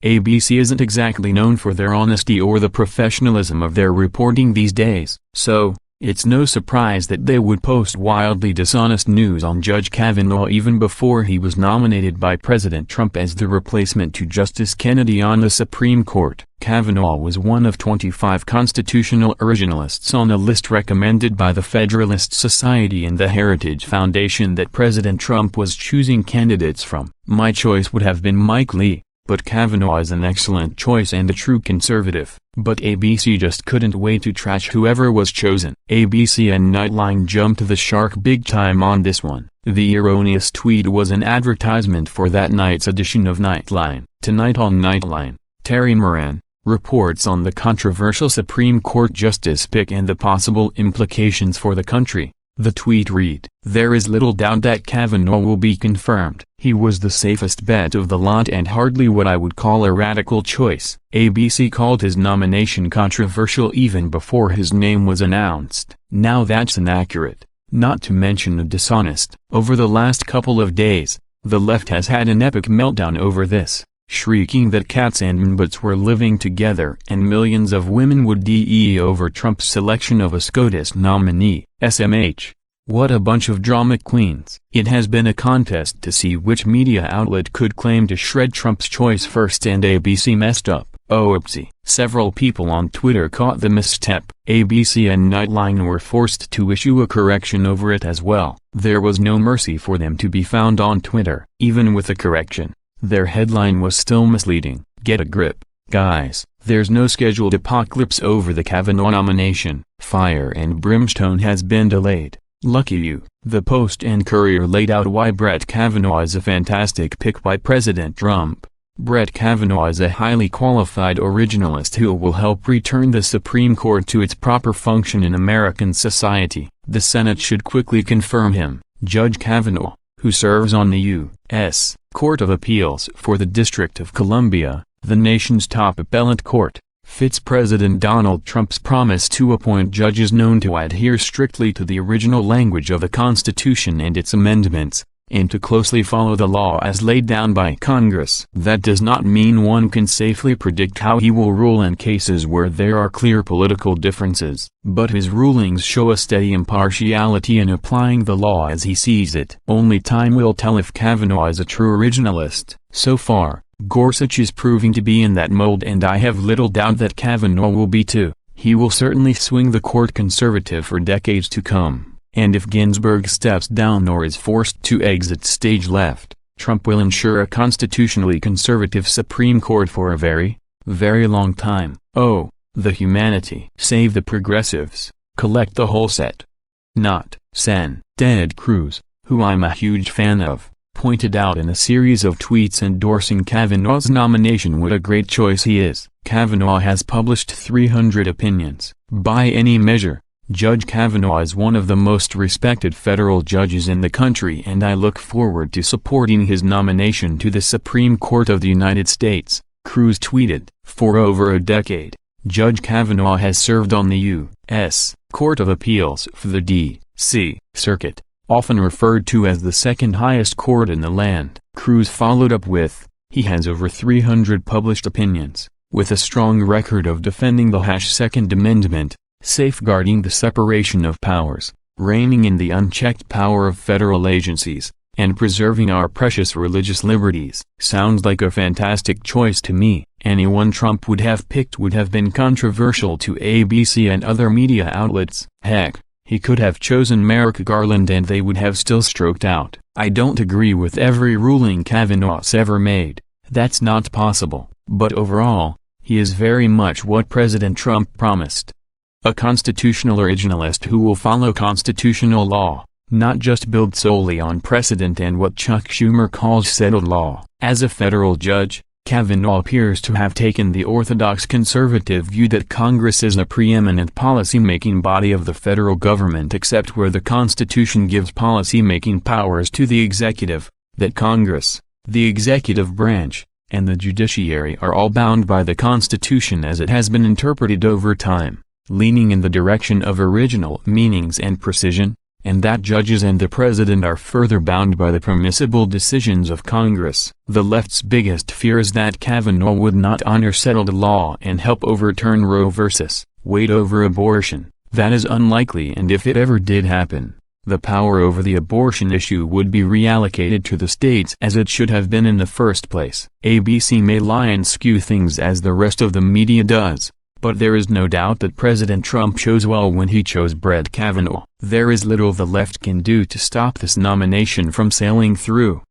ABC isn't exactly known for their honesty or the professionalism of their reporting these days. So, it's no surprise that they would post wildly dishonest news on Judge Kavanaugh even before he was nominated by President Trump as the replacement to Justice Kennedy on the Supreme Court. Kavanaugh was one of 25 constitutional originalists on a list recommended by the Federalist Society and the Heritage Foundation that President Trump was choosing candidates from. My choice would have been Mike Lee, but Kavanaugh is an excellent choice and a true conservative. But ABC just couldn't wait to trash whoever was chosen. ABC and Nightline jumped the shark big time on this one. The erroneous tweet was an advertisement for that night's edition of Nightline. Tonight on Nightline, Terry Moran reports on the controversial Supreme Court justice pick and the possible implications for the country. The tweet read, "There is little doubt that Kavanaugh will be confirmed. He was the safest bet of the lot and hardly what I would call a radical choice." ABC called his nomination controversial even before his name was announced. Now that's inaccurate, not to mention dishonest. Over the last couple of days, the left has had an epic meltdown over this, shrieking that cats and mbuts were living together and millions of women would die over Trump's selection of a SCOTUS nominee. SMH. What a bunch of drama queens. It has been a contest to see which media outlet could claim to shred Trump's choice first, and ABC messed up. Oopsie. Several people on Twitter caught the misstep. ABC and Nightline were forced to issue a correction over it as well. There was no mercy for them to be found on Twitter. Even with a correction, their headline was still misleading. Get a grip, guys. There's no scheduled apocalypse over the Kavanaugh nomination. Fire and brimstone has been delayed. Lucky you. The Post and Courier laid out why Brett Kavanaugh is a fantastic pick by President Trump. Brett Kavanaugh is a highly qualified originalist who will help return the Supreme Court to its proper function in American society. The Senate should quickly confirm him. Judge Kavanaugh, who serves on the U.S. Court of Appeals for the District of Columbia, the nation's top appellate court, fits President Donald Trump's promise to appoint judges known to adhere strictly to the original language of the Constitution and its amendments, and to closely follow the law as laid down by Congress. That does not mean one can safely predict how he will rule in cases where there are clear political differences, but his rulings show a steady impartiality in applying the law as he sees it. Only time will tell if Kavanaugh is a true originalist. So far, Gorsuch is proving to be in that mold, and I have little doubt that Kavanaugh will be too. He will certainly swing the court conservative for decades to come, and if Ginsburg steps down or is forced to exit stage left, Trump will ensure a constitutionally conservative Supreme Court for a very, very long time. Oh, the humanity. Save the progressives. Collect the whole set. Not Sen. Ted Cruz, who I'm a huge fan of, pointed out in a series of tweets endorsing Kavanaugh's nomination what a great choice he is. Kavanaugh has published 300 opinions. By any measure, Judge Kavanaugh is one of the most respected federal judges in the country, and I look forward to supporting his nomination to the Supreme Court of the United States, Cruz tweeted. For over a decade, Judge Kavanaugh has served on the U.S. Court of Appeals for the D.C. Circuit, often referred to as the second highest court in the land. Cruz followed up with, he has over 300 published opinions, with a strong record of defending the Second Amendment, safeguarding the separation of powers, reining in the unchecked power of federal agencies, and preserving our precious religious liberties. Sounds like a fantastic choice to me. Anyone Trump would have picked would have been controversial to ABC and other media outlets. Heck, he could have chosen Merrick Garland and they would have still stroked out. I don't agree with every ruling Kavanaugh's ever made, that's not possible, but overall, he is very much what President Trump promised. A constitutional originalist who will follow constitutional law, not just build solely on precedent and what Chuck Schumer calls settled law. As a federal judge, Kavanaugh appears to have taken the orthodox conservative view that Congress is a preeminent policy-making body of the federal government except where the Constitution gives policy-making powers to the executive, that Congress, the executive branch, and the judiciary are all bound by the Constitution as it has been interpreted over time, leaning in the direction of original meanings and precision. and that judges and the president are further bound by the permissible decisions of Congress. The left's biggest fear is that Kavanaugh would not honor settled law and help overturn Roe v. Wade over abortion. That is unlikely, and if it ever did happen, the power over the abortion issue would be reallocated to the states as it should have been in the first place. ABC may lie and skew things as the rest of the media does, but there is no doubt that President Trump chose well when he chose Brett Kavanaugh. There is little the left can do to stop this nomination from sailing through.